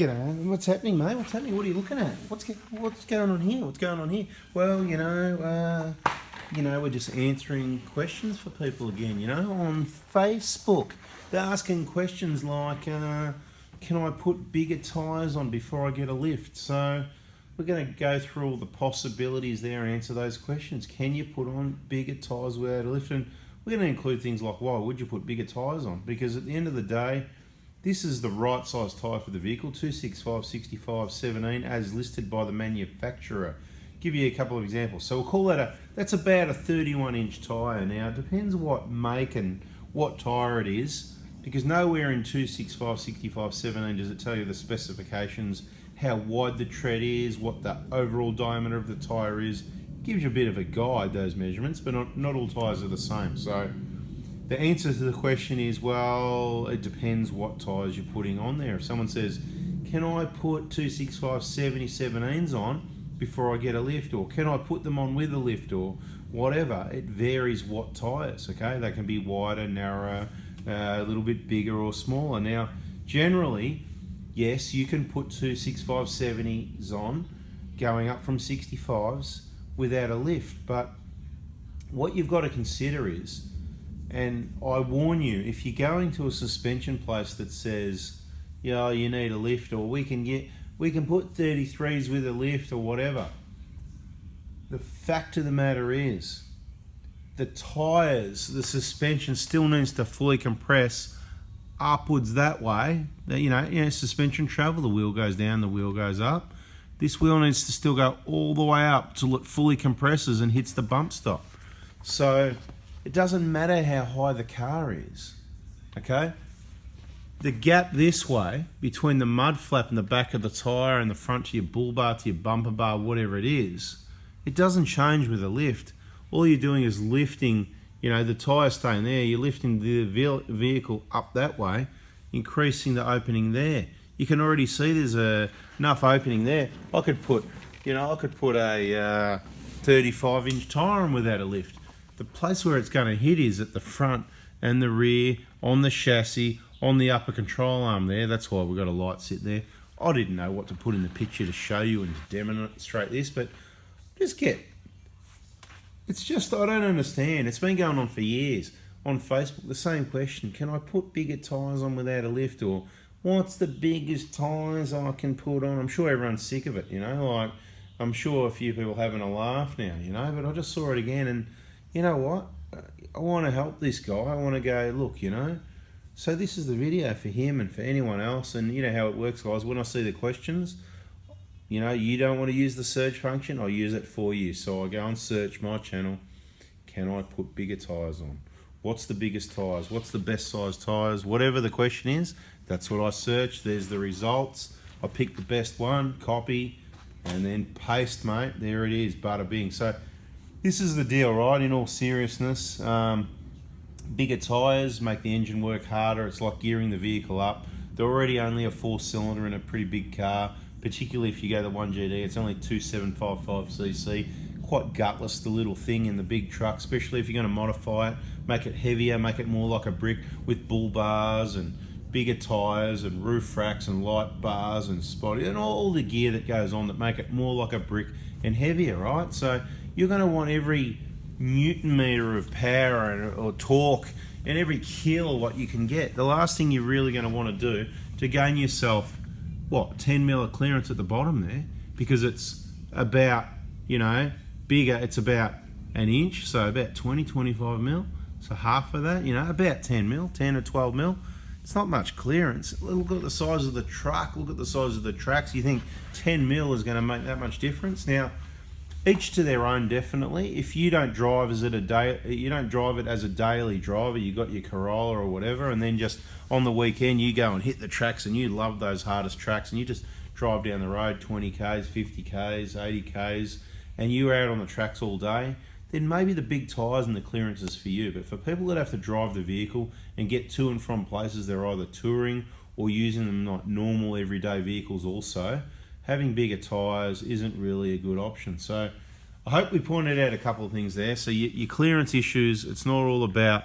G'day, what's happening, mate? What's happening? What are you looking at? What's going on here? What's going on here? Well, we're just answering questions for people again, on Facebook. They're asking questions like, can I put bigger tyres on before I get a lift? So we're going to go through all the possibilities there and answer those questions. Can you put on bigger tyres without a lift? And we're going to include things like, why would you put bigger tyres on? Because at the end of the day, this is the right size tyre for the vehicle, 265, 65, 17, as listed by the manufacturer. Give you a couple of examples. So we'll call that that's about a 31-inch tyre. Now, it depends what make and what tyre it is, because nowhere in 265, 65, 17 does it tell you the specifications, how wide the tread is, what the overall diameter of the tyre is. It gives you a bit of a guide, those measurements, but not all tyres are the same. So the answer to the question is, well, it depends what tyres you're putting on there. If someone says, can I put 265 70 17s on before I get a lift, or can I put them on with a lift, or whatever, it varies what tyres, okay? They can be wider, narrower, a little bit bigger or smaller. Now, generally, yes, you can put 265 70s on going up from 65s without a lift, but what you've got to consider is, and I warn you, if you're going to a suspension place that says, yeah, you need a lift, or we can put 33s with a lift, or whatever, the fact of the matter is, the tyres, the suspension still needs to fully compress upwards that way. Suspension travel, the wheel goes down, the wheel goes up. This wheel needs to still go all the way up till it fully compresses and hits the bump stop. So it doesn't matter how high the car is, okay? The gap this way between the mud flap and the back of the tyre and the front to your bull bar, to your bumper bar, whatever it is, it doesn't change with a lift. All you're doing is lifting, the tyre staying there, you're lifting the vehicle up that way, increasing the opening there. You can already see there's enough opening there. I could put a 35-inch tyre on without a lift. The place where it's going to hit is at the front and the rear, on the chassis, on the upper control arm there. That's why we've got a light sit there. I didn't know what to put in the picture to show you and to demonstrate this, but it's just, I don't understand. It's been going on for years. On Facebook, the same question. Can I put bigger tyres on without a lift? Or what's the biggest tyres I can put on? I'm sure everyone's sick of it, I'm sure a few people having a laugh now, but I just saw it again, and you know what? I want to help this guy. I want to go, look, So this is the video for him and for anyone else. And you know how it works, guys. When I see the questions, you don't want to use the search function, I use it for you. So I go and search my channel. Can I put bigger tyres on? What's the biggest tyres? What's the best size tyres? Whatever the question is, that's what I search. There's the results. I pick the best one, copy, and then paste, mate. There it is, bada bing. So this is the deal, right? In all seriousness, bigger tyres make the engine work harder. It's like gearing the vehicle up. They're already only a 4-cylinder in a pretty big car, particularly if you go the 1GD. It's only 2755cc. Quite gutless, the little thing in the big truck, especially if you're going to modify it, make it heavier, make it more like a brick with bull bars and bigger tyres and roof racks and light bars and spotty and all the gear that goes on that make it more like a brick and heavier, right? So you're going to want every newton meter of power or torque and every kilowatt you can get. The last thing you're really going to want to do to gain yourself, 10 mil of clearance at the bottom there, because it's about, bigger, it's about an inch, so about 20, 25 mil. So half of that, about 10 mil, 10 or 12 mil. It's not much clearance. Look at the size of the truck, look at the size of the tracks. You think 10 mil is going to make that much difference? Now, each to their own, definitely. If you don't drive as a daily driver, you got your Corolla or whatever, and then just on the weekend you go and hit the tracks and you love those hardest tracks and you just drive down the road 20 k's, 50 k's, 80 k's, and you're out on the tracks all day, then maybe the big tyres and the clearance is for you. But for people that have to drive the vehicle and get to and from places they're either touring or using them like normal everyday vehicles also, having bigger tyres isn't really a good option. So I hope we pointed out a couple of things there. So your clearance issues, it's not all about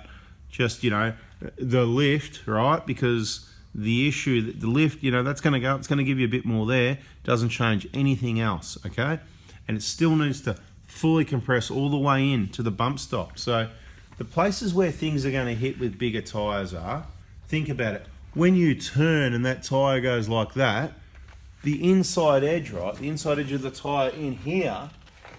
just, the lift, right? Because the issue, the lift, that's going to go, it's going to give you a bit more there, doesn't change anything else, okay? And it still needs to fully compress all the way in to the bump stop. So the places where things are going to hit with bigger tyres are, think about it, when you turn and that tyre goes like that, the inside edge, right, the inside edge of the tyre in here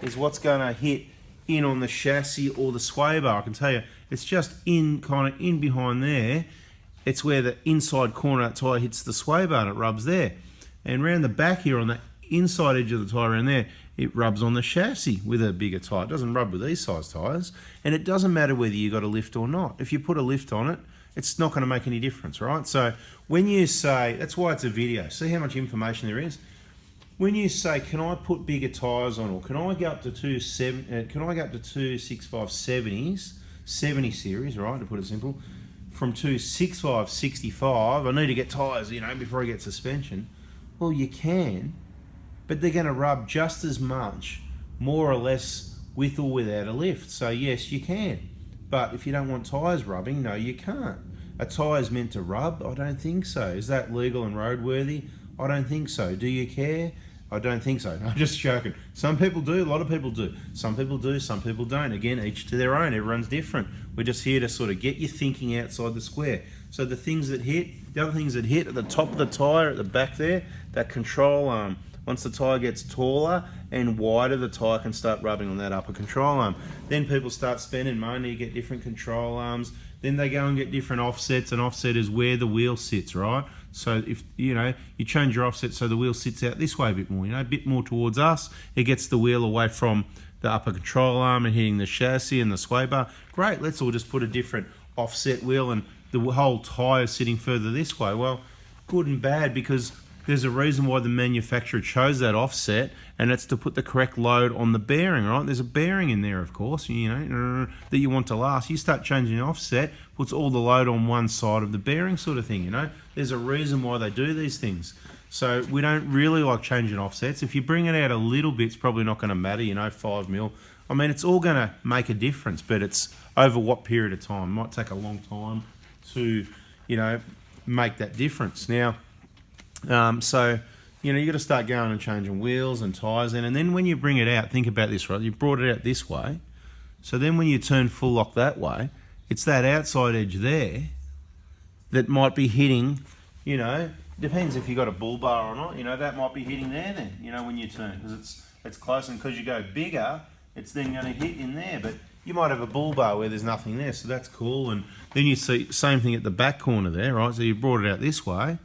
is what's going to hit in on the chassis or the sway bar. I can tell you, it's just kind of in behind there. It's where the inside corner of that tyre hits the sway bar and it rubs there. And around the back here on the inside edge of the tyre around there, it rubs on the chassis with a bigger tyre. It doesn't rub with these size tyres. And it doesn't matter whether you got a lift or not. If you put a lift on it, it's not going to make any difference, right? So when you say, that's why it's a video. See how much information there is? When you say, can I put bigger tyres on, or can I go up to 265/70s, 70 series, right, to put it simple, from 265/65, I need to get tyres, before I get suspension. Well, you can, but they're going to rub just as much, more or less, with or without a lift. So yes, you can. But if you don't want tyres rubbing, no, you can't. A tyre's meant to rub? I don't think so. Is that legal and roadworthy? I don't think so. Do you care? I don't think so. I'm just joking. Some people do, a lot of people do. Some people do, some people don't. Again, each to their own. Everyone's different. We're just here to sort of get you thinking outside the square. So the things that hit, the other things that hit at the top of the tyre, at the back there, that control arm. Once the tyre gets taller and wider, the tyre can start rubbing on that upper control arm. Then people start spending money to get different control arms. Then they go and get different offsets. An offset is where the wheel sits, right? So if, you change your offset so the wheel sits out this way a bit more, a bit more towards us. It gets the wheel away from the upper control arm and hitting the chassis and the sway bar. Great, let's all just put a different offset wheel and the whole tyre sitting further this way. Well, good and bad, because there's a reason why the manufacturer chose that offset, and it's to put the correct load on the bearing, right? There's a bearing in there, of course, that you want to last. You start changing the offset, puts all the load on one side of the bearing sort of thing, There's a reason why they do these things. So we don't really like changing offsets. If you bring it out a little bit, it's probably not going to matter, 5 mil. I mean, it's all going to make a difference, but it's over what period of time. It might take a long time to, make that difference. Now, so, you got to start going and changing wheels and tyres in. And then when you bring it out, think about this, right? You brought it out this way. So then when you turn full lock that way, it's that outside edge there that might be hitting, depends if you got a bull bar or not, that might be hitting there then, when you turn, because it's close, and because you go bigger, it's then going to hit in there. But you might have a bull bar where there's nothing there, so that's cool. And then you see same thing at the back corner there, right? So you brought it out this way.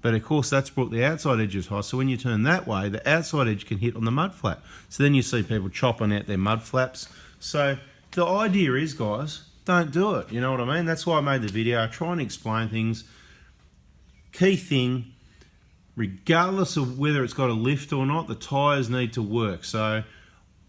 But of course, that's brought the outside edges high. So when you turn that way, the outside edge can hit on the mud flap. So then you see people chopping out their mud flaps. So the idea is, guys, don't do it. You know what I mean? That's why I made the video. I try and explain things. Key thing, regardless of whether it's got a lift or not, the tyres need to work. So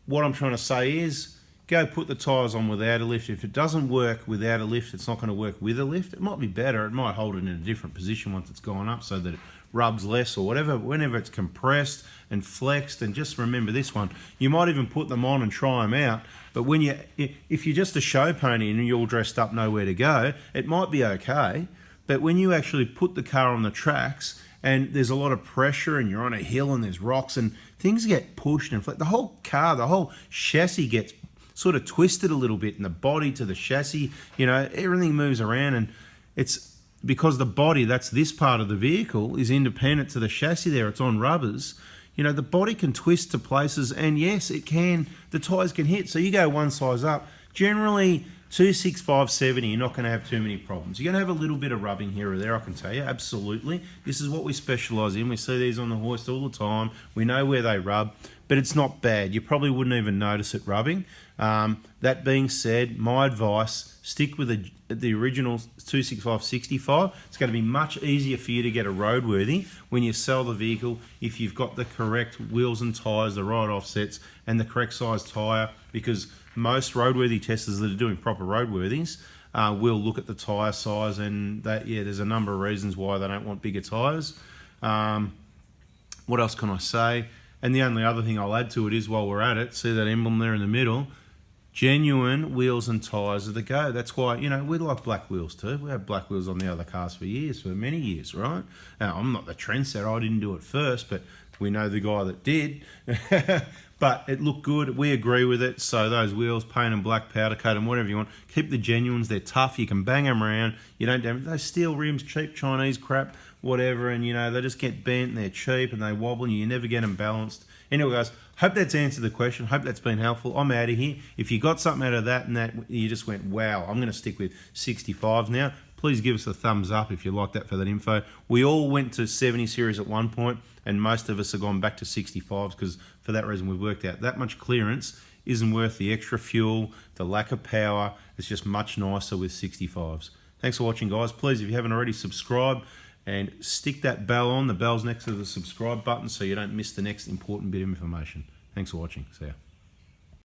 what I'm trying to say is, go put the tyres on without a lift. If it doesn't work without a lift, it's not going to work with a lift. It might be better. It might hold it in a different position once it's gone up so that it rubs less or whatever. Whenever it's compressed and flexed, and just remember this one, you might even put them on and try them out. But if you're just a show pony and you're all dressed up, nowhere to go, it might be okay. But when you actually put the car on the tracks and there's a lot of pressure and you're on a hill and there's rocks and things get pushed and the whole car, the whole chassis gets sort of twisted a little bit, in the body to the chassis, everything moves around, and it's because the body, that's this part of the vehicle, is independent to the chassis there, it's on rubbers. The body can twist to places, and yes, it can, the tyres can hit. So you go one size up, generally 265/70, you're not going to have too many problems. You're going to have a little bit of rubbing here or there, I can tell you, absolutely. This is what we specialise in. We see these on the hoist all the time. We know where they rub, but it's not bad. You probably wouldn't even notice it rubbing. That being said, my advice, stick with the original 265/65. It's going to be much easier for you to get a roadworthy when you sell the vehicle if you've got the correct wheels and tyres, the right offsets, and the correct size tyre, because most roadworthy testers that are doing proper roadworthies will look at the tyre size, and there's a number of reasons why they don't want bigger tyres. What else can I say? And the only other thing I'll add to it is, while we're at it, see that emblem there in the middle, Genuine wheels and tyres are the go. That's why, you know, we like black wheels too. We had black wheels on the other cars for years, for many years, right? Now, I'm not the trendsetter. I didn't do it first, but we know the guy that did. But it looked good. We agree with it. So those wheels, paint them black, powder coat them, whatever you want. Keep the genuines. They're tough. You can bang them around. You don't damage. Those steel rims, cheap Chinese crap, whatever. And, you know, they just get bent and they're cheap and they wobble and you never get them balanced. Anyway, guys, hope that's answered the question. Hope that's been helpful. I'm out of here. If you got something out of that and that you just went, wow, I'm going to stick with 65s now, please give us a thumbs up if you like that for that info. We all went to 70 series at one point, and most of us have gone back to 65s because for that reason we've worked out that much clearance isn't worth the extra fuel, the lack of power. It's just much nicer with 65s. Thanks for watching, guys. Please, if you haven't already, subscribe and stick that bell on. The bell's next to the subscribe button so you don't miss the next important bit of information. Thanks for watching. See ya.